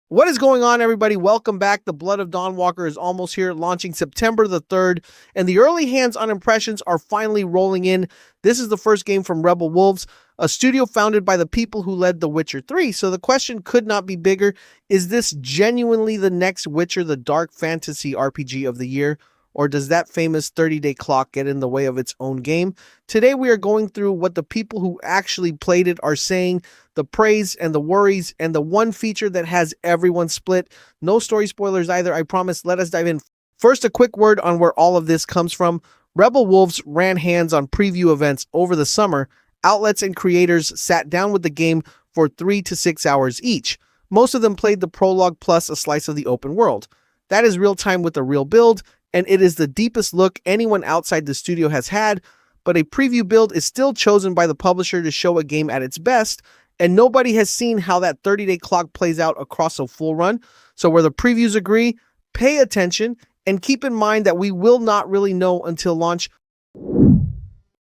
What is going on, everybody? Welcome back. The Blood of Dawnwalker is almost here, launching September the 3rd, and the early hands-on impressions are finally rolling in. This is the first game from Rebel Wolves, a studio founded by the people who led The Witcher 3, so the question could not be bigger. Is this genuinely the next Witcher, the dark fantasy RPG of the year? Or does that famous 30-day clock get in the way of its own game? Today we are going through what the people who actually played it are saying, the praise and the worries, and the one feature that has everyone split. No story spoilers either, I promise. Let us dive in. First, a quick word on where all of this comes from. Rebel Wolves ran hands on preview events over the summer. Outlets and creators sat down with the game for 3 to 6 hours each. Most of them played the prologue plus a slice of the open world. That is real time with a real build, and it is the deepest look anyone outside the studio has had, but a preview build is still chosen by the publisher to show a game at its best, and nobody has seen how that 30-day clock plays out across a full run. So where the previews agree, pay attention, and keep in mind that we will not really know until launch.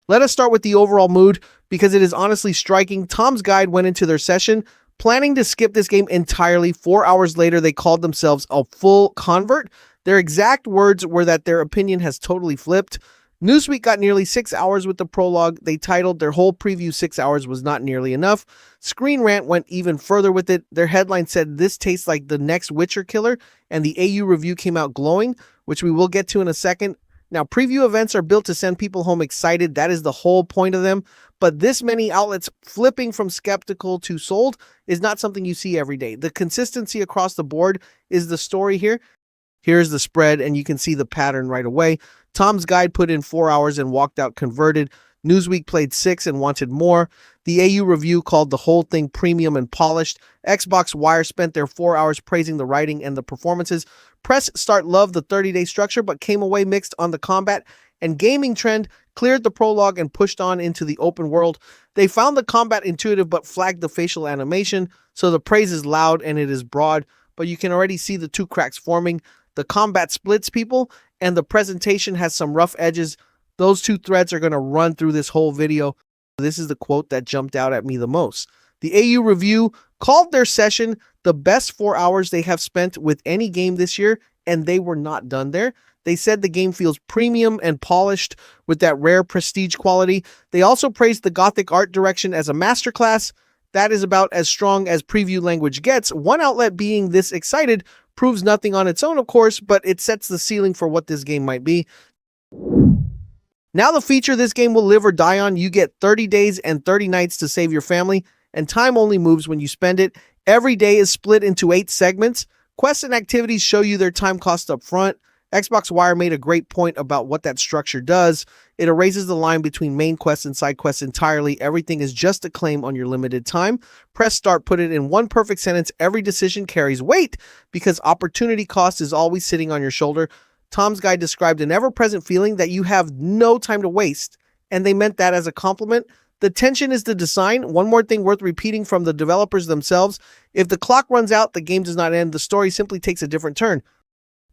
Let us start with the overall mood, because it is honestly striking. Tom's Guide went into their session planning to skip this game entirely. 4 hours later, they called themselves a full convert. Their exact words were that their opinion has totally flipped. Newsweek got nearly 6 hours with the prologue. They titled their whole preview 6 hours was not nearly enough. Screen Rant went even further with it. Their headline said, "This tastes like the next Witcher killer," and the AU review came out glowing, which we will get to in a second. Now, preview events are built to send people home excited. That is the whole point of them. But this many outlets flipping from skeptical to sold is not something you see every day. The consistency across the board is the story here. Here's the spread, and you can see the pattern right away. Tom's Guide put in 4 hours and walked out converted. Newsweek played 6 and wanted more. The AU review called the whole thing premium and polished. Xbox Wire spent their 4 hours praising the writing and the performances. Press Start loved the 30-day structure, but came away mixed on the combat. And Gaming Trend cleared the prologue and pushed on into the open world. They found the combat intuitive, but flagged the facial animation. So the praise is loud and it is broad, but you can already see the two cracks forming. The combat splits people, and the presentation has some rough edges. Those two threads are going to run through this whole video. This is the quote that jumped out at me the most. The AU review called their session the best 4 hours they have spent with any game this year, and they were not done there. They said the game feels premium and polished with that rare prestige quality. They also praised the Gothic art direction as a masterclass. That is about as strong as preview language gets. One outlet being this excited proves nothing on its own, of course, but it sets the ceiling for what this game might be. Now the feature this game will live or die on: you get 30 days and 30 nights to save your family, and time only moves when you spend it. Every day is split into 8 segments. Quests and activities show you their time cost up front. Xbox Wire made a great point about what that structure does. It erases the line between main quests and side quests entirely. Everything is just a claim on your limited time. Press Start put it in one perfect sentence: every decision carries weight because opportunity cost is always sitting on your shoulder. Tom's Guide described an ever-present feeling that you have no time to waste, and they meant that as a compliment. The tension is the design. One more thing worth repeating from the developers themselves: if the clock runs out, the game does not end. The story simply takes a different turn.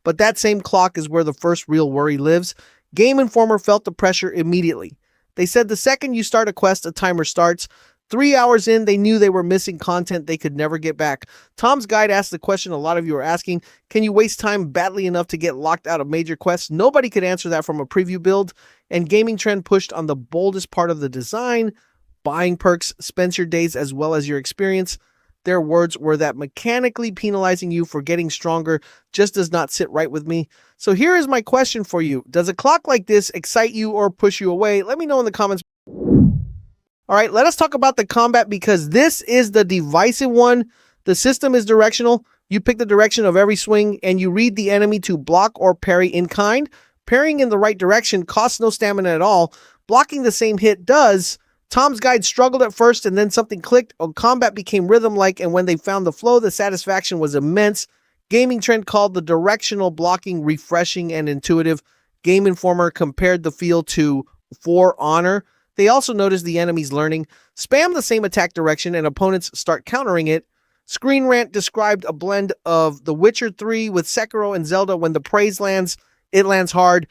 But that same clock is where the first real worry lives. Game Informer felt the pressure immediately. They said the second you start a quest, a timer starts. 3 hours in, they knew they were missing content they could never get back. Tom's Guide asked the question a lot of you are asking: can you waste time badly enough to get locked out of major quests? Nobody could answer that from a preview build. And Gaming Trend pushed on the boldest part of the design: buying perks spends your days as well as your experience. Their words were that mechanically penalizing you for getting stronger just does not sit right with me. So here is my question for you: does a clock like this excite you or push you away? Let me know in the comments. All right, let us talk about the combat, because this is the divisive one. The system is directional. You pick the direction of every swing, and you read the enemy to block or parry in kind. Parrying in the right direction costs no stamina at all. Blocking the same hit does. Tom's Guide struggled at first, and then something clicked. Combat became rhythm-like, and when they found the flow, the satisfaction was immense. Gaming Trend called the directional blocking refreshing and intuitive. Game Informer compared the feel to For Honor. They also noticed the enemies learning. Spam the same attack direction, and opponents start countering it. Screen Rant described a blend of The Witcher 3 with Sekiro and Zelda. When the praise lands, it lands hard.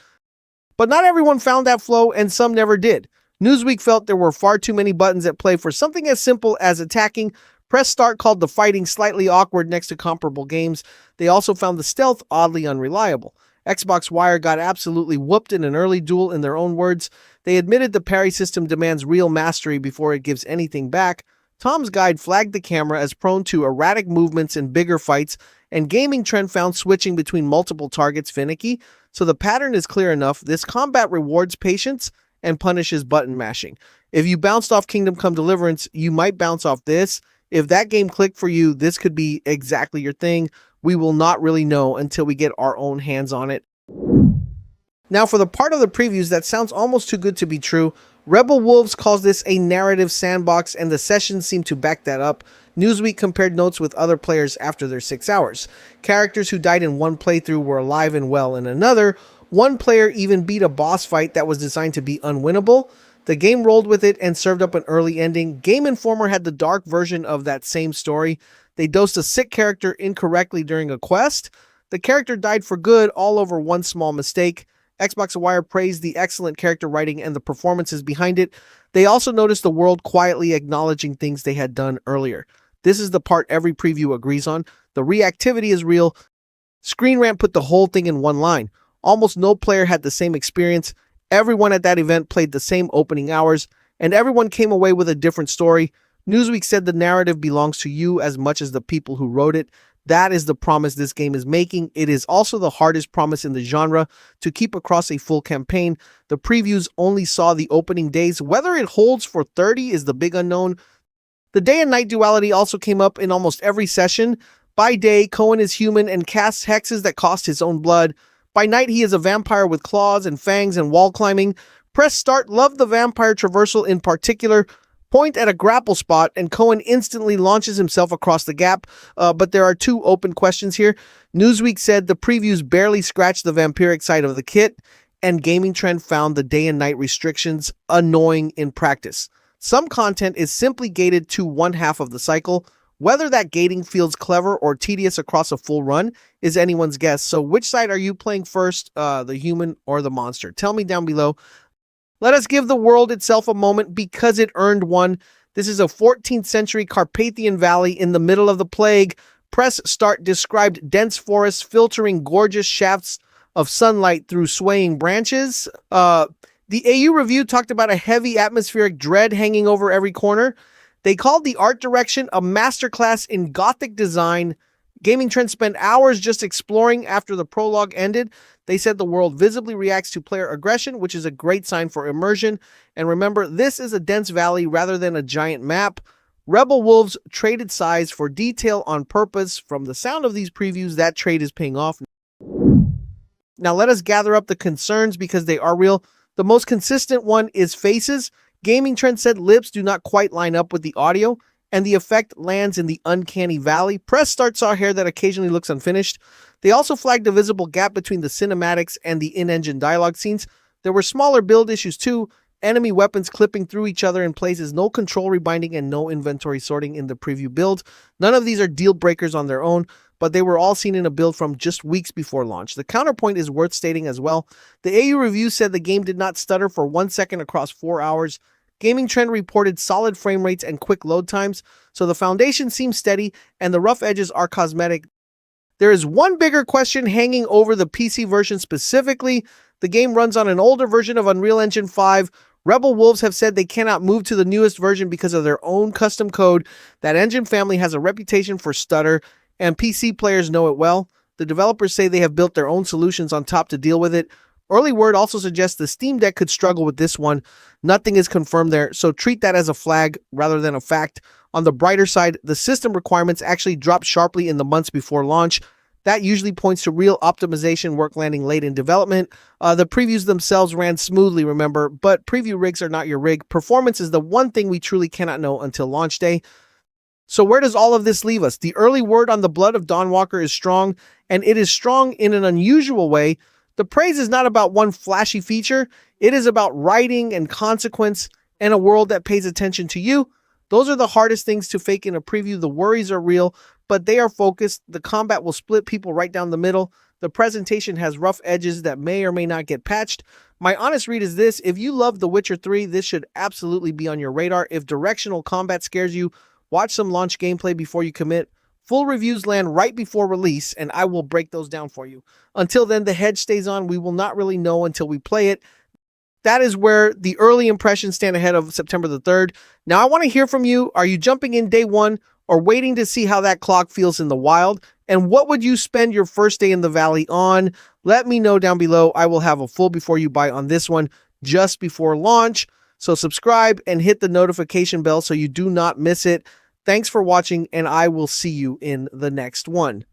But not everyone found that flow, and some never did. Newsweek felt there were far too many buttons at play for something as simple as attacking. Press Start called the fighting slightly awkward next to comparable games. They also found the stealth oddly unreliable. Xbox Wire got absolutely whooped in an early duel in their own words. They admitted the parry system demands real mastery before it gives anything back. Tom's Guide flagged the camera as prone to erratic movements in bigger fights, and Gaming Trend found switching between multiple targets finicky. So the pattern is clear enough. This combat rewards patience and punishes button mashing. If you bounced off Kingdom Come Deliverance, you might bounce off this. If that game clicked for you, this could be exactly your thing. We will not really know until we get our own hands on it. Now, for the part of the previews that sounds almost too good to be true, Rebel Wolves calls this a narrative sandbox, and the sessions seem to back that up. Newsweek compared notes with other players after their 6 hours. Characters who died in one playthrough were alive and well in another. One player even beat a boss fight that was designed to be unwinnable. The game rolled with it and served up an early ending. Game Informer had the dark version of that same story. They dosed a sick character incorrectly during a quest. The character died for good all over one small mistake. Xbox Wire praised the excellent character writing and the performances behind it. They also noticed the world quietly acknowledging things they had done earlier. This is the part every preview agrees on. The reactivity is real. Screen Rant put the whole thing in one line. Almost no player had the same experience. Everyone at that event played the same opening hours, and everyone came away with a different story. Newsweek said the narrative belongs to you as much as the people who wrote it. That is the promise this game is making. It is also the hardest promise in the genre to keep across a full campaign. The previews only saw the opening days. Whether it holds for 30 is the big unknown. The day and night duality also came up in almost every session. By day, Cohen is human and casts hexes that cost his own blood. By night, he is a vampire with claws and fangs and wall climbing. Press Start loved the vampire traversal in particular. Point at a grapple spot, and Cohen instantly launches himself across the gap. But there are 2 open questions here. Newsweek said the previews barely scratched the vampiric side of the kit, and Gaming Trend found the day and night restrictions annoying in practice. Some content is simply gated to one half of the cycle. Whether that gating feels clever or tedious across a full run is anyone's guess. So which side are you playing first, the human or the monster? Tell me down below. Let us give the world itself a moment because it earned one. This is a 14th century Carpathian valley in the middle of the plague. Press Start described dense forests filtering gorgeous shafts of sunlight through swaying branches. The AU review talked about a heavy atmospheric dread hanging over every corner. They called the art direction a masterclass in Gothic design. Gaming Trend spent hours just exploring after the prologue ended. They said the world visibly reacts to player aggression, which is a great sign for immersion. And remember, this is a dense valley rather than a giant map. Rebel Wolves traded size for detail on purpose. From the sound of these previews, that trade is paying off. Now let us gather up the concerns because they are real. The most consistent one is faces. Gaming Trend said lips do not quite line up with the audio, and the effect lands in the uncanny valley. Press Start saw hair that occasionally looks unfinished. They also flagged a visible gap between the cinematics and the in-engine dialogue scenes. There were smaller build issues too. Enemy weapons clipping through each other in places, no control rebinding, and no inventory sorting in the preview build. None of these are deal breakers on their own, but they were all seen in a build from just weeks before launch. The counterpoint is worth stating as well. The AU review said the game did not stutter for 1 second across 4 hours. Gaming Trend reported solid frame rates and quick load times, so the foundation seems steady and the rough edges are cosmetic. There is one bigger question hanging over the PC version specifically. The game runs on an older version of Unreal Engine 5. Rebel Wolves have said they cannot move to the newest version because of their own custom code. That engine family has a reputation for stutter, and PC players know it well. The developers say they have built their own solutions on top to deal with it. Early word also suggests the Steam Deck could struggle with this one. Nothing is confirmed there, so treat that as a flag rather than a fact. On the brighter side, the system requirements actually dropped sharply in the months before launch. That usually points to real optimization work landing late in development. The previews themselves ran smoothly, remember, but preview rigs are not your rig. Performance is the one thing we truly cannot know until launch day. So where does all of this leave us? The early word on the Blood of Dawnwalker is strong, and it is strong in an unusual way. The praise is not about one flashy feature. It is about writing and consequence and a world that pays attention to you. Those are the hardest things to fake in a preview. The worries are real, but they are focused. The combat will split people right down the middle. The presentation has rough edges that may or may not get patched. My honest read is this: if you love The Witcher 3, this should absolutely be on your radar. If directional combat scares you, Watch some launch gameplay before you commit. Full reviews land right before release, and I will break those down for you. Until then, the hedge stays on. We will not really know until we play it. That is where the early impressions stand ahead of September the 3rd. Now, I want to hear from you. Are you jumping in day one or waiting to see how that clock feels in the wild? And what would you spend your first day in the Valley on? Let me know down below. I will have a full before you buy on this one just before launch. So subscribe and hit the notification bell so you do not miss it. Thanks for watching, and I will see you in the next one.